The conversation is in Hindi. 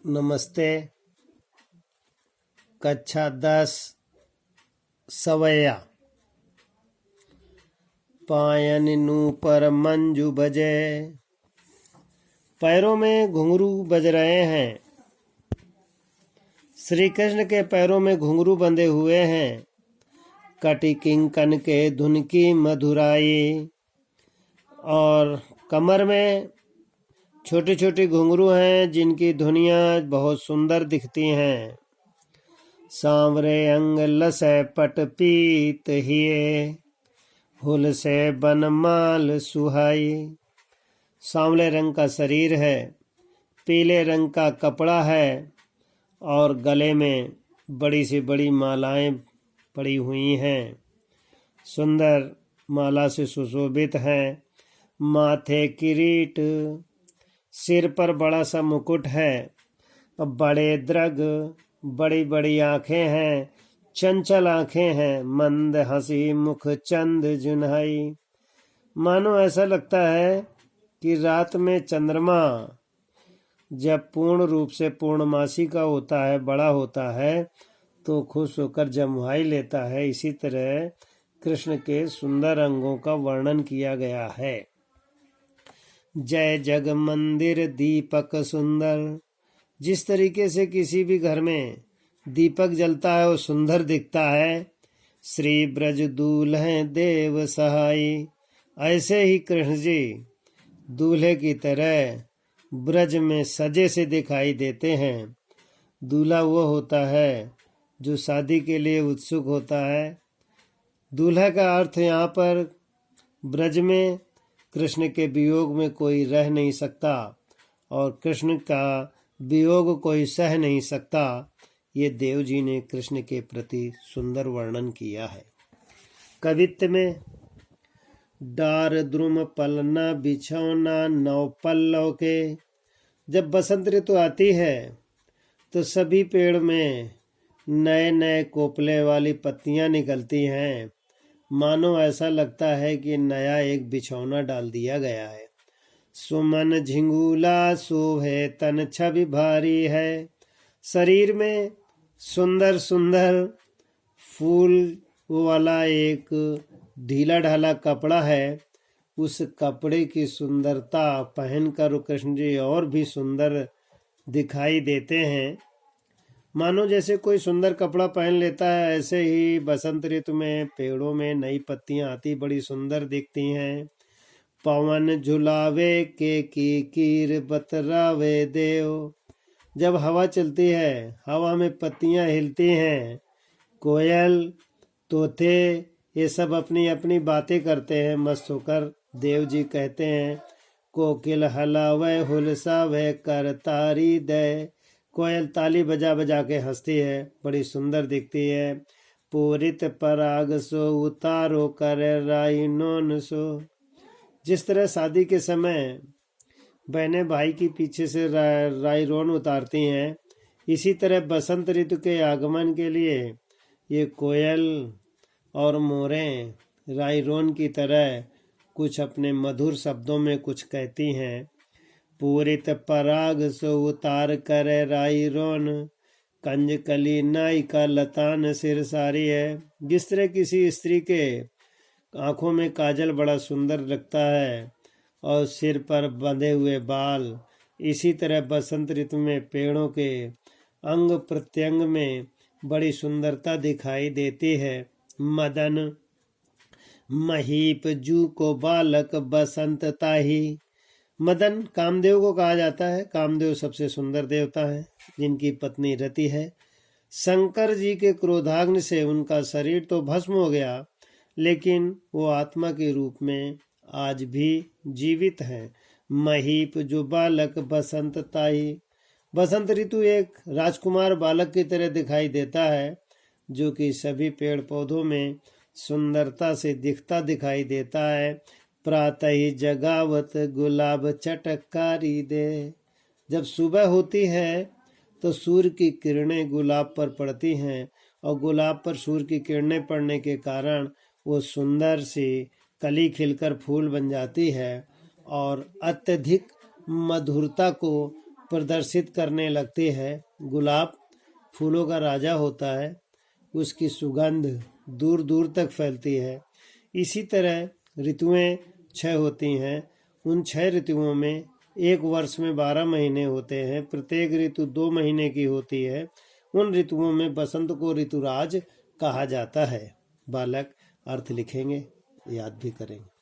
नमस्ते। कक्षा 10 सवैया। पायन नूपर मंजू बजे। पैरों में घुंघरू बज रहे हैं। श्री कृष्ण के पैरों में घुंघरू बंधे हुए हैं। कटी किंकन के धुन की मधुराई और कमर में छोटे छोटे घुंघरू हैं जिनकी धुनियाँ बहुत सुंदर दिखती हैं। सांवरे अंग लसै पट पीत हिये, हुल से बनमाल सुहाई। सांवले रंग का शरीर है, पीले रंग का कपड़ा है और गले में बड़ी से बड़ी मालाएं पड़ी हुई हैं। सुंदर माला से सुशोभित है। माथे किरीट, सिर पर बड़ा सा मुकुट है, बड़े द्रग, बड़ी बड़ी आंखें हैं, चंचल आंखें हैं, मंद हंसी मुख चंद जुन्हाई। मानो ऐसा लगता है कि रात में चंद्रमा जब पूर्ण रूप से पूर्णमासी का होता है, बड़ा होता है, तो खुश होकर जमुहाई लेता है। इसी तरह कृष्ण के सुंदर अंगों का वर्णन किया गया है। जय जग मंदिर दीपक सुंदर। जिस तरीके से किसी भी घर में दीपक जलता है वो सुंदर दिखता है। श्री ब्रज दूल्हे देव सहाई। ऐसे ही कृष्ण जी दूल्हे की तरह ब्रज में सजे से दिखाई देते हैं। दूल्हा वो होता है जो शादी के लिए उत्सुक होता है। दूल्हा का अर्थ यहाँ पर ब्रज में कृष्ण के वियोग में कोई रह नहीं सकता और कृष्ण का वियोग कोई सह नहीं सकता। ये देव जी ने कृष्ण के प्रति सुंदर वर्णन किया है। कवित्व में डार द्रुम पलना बिछौना नौ पल्लव के। जब बसंत ऋतु आती है तो सभी पेड़ में नए नए कोपले वाली पत्तियां निकलती हैं। मानो ऐसा लगता है कि नया एक बिछौना डाल दिया गया है। सुमन झिंगूला शोभे तन छवि भारी है। शरीर में सुंदर सुंदर फूल वाला एक ढीला ढाला कपड़ा है। उस कपड़े की सुंदरता पहनकर कृष्ण जी और भी सुंदर दिखाई देते हैं। मानो जैसे कोई सुंदर कपड़ा पहन लेता है, ऐसे ही बसंत ऋतु में पेड़ों में नई पत्तियां आती बड़ी सुंदर दिखती हैं। पवन झुलावे के कीर बतरावे देव। जब हवा चलती है, हवा में पत्तियां हिलती हैं। कोयल, तोते ये सब अपनी अपनी बातें करते हैं मस्त होकर। देव जी कहते हैं, कोकिल हलावे हुलसावे करतारी दे। कोयल ताली बजा बजा के हंसती है, बड़ी सुंदर दिखती है। पूरित पराग सो उतारो करे राई नोन सो। जिस तरह शादी के समय बहनें भाई की पीछे से राई रोन उतारती हैं, इसी तरह बसंत ऋतु के आगमन के लिए ये कोयल और मोरें राई रोन की तरह कुछ अपने मधुर शब्दों में कुछ कहती हैं। पूरित पराग सो उतार करे राई रोन, कंज कली नाई का लतान सिर सारी है। जिस तरह किसी स्त्री के आंखों में काजल बड़ा सुंदर लगता है और सिर पर बंधे हुए बाल, इसी तरह बसंत ऋतु में पेड़ों के अंग प्रत्यंग में बड़ी सुंदरता दिखाई देती है। मदन महीप जू को बालक बसंत ताही। मदन कामदेव को कहा जाता है। कामदेव सबसे सुंदर देवता है जिनकी पत्नी रति है। शंकर जी के क्रोधाग्नि से उनका शरीर तो भस्म हो गया, लेकिन वो आत्मा के रूप में आज भी जीवित हैं। महीप जो बालक बसंत ताई। बसंत ऋतु एक राजकुमार बालक की तरह दिखाई देता है जो कि सभी पेड़ पौधों में सुंदरता से दिखता दिखाई देता है। प्रातः ही जगावत गुलाब चटकारी दे। जब सुबह होती है तो सूर्य की किरणें गुलाब पर पड़ती हैं और गुलाब पर सूर्य की किरणें पड़ने के कारण वो सुंदर सी कली खिलकर फूल बन जाती है और अत्यधिक मधुरता को प्रदर्शित करने लगती है। गुलाब फूलों का राजा होता है, उसकी सुगंध दूर दूर तक फैलती है। इसी तरह ऋतुएं 6 होती हैं। उन 6 ऋतुओं में एक वर्ष में 12 महीने होते हैं। प्रत्येक ऋतु 2 महीने की होती है। उन ऋतुओं में बसंत को ऋतुराज कहा जाता है। बालक अर्थ लिखेंगे, याद भी करेंगे।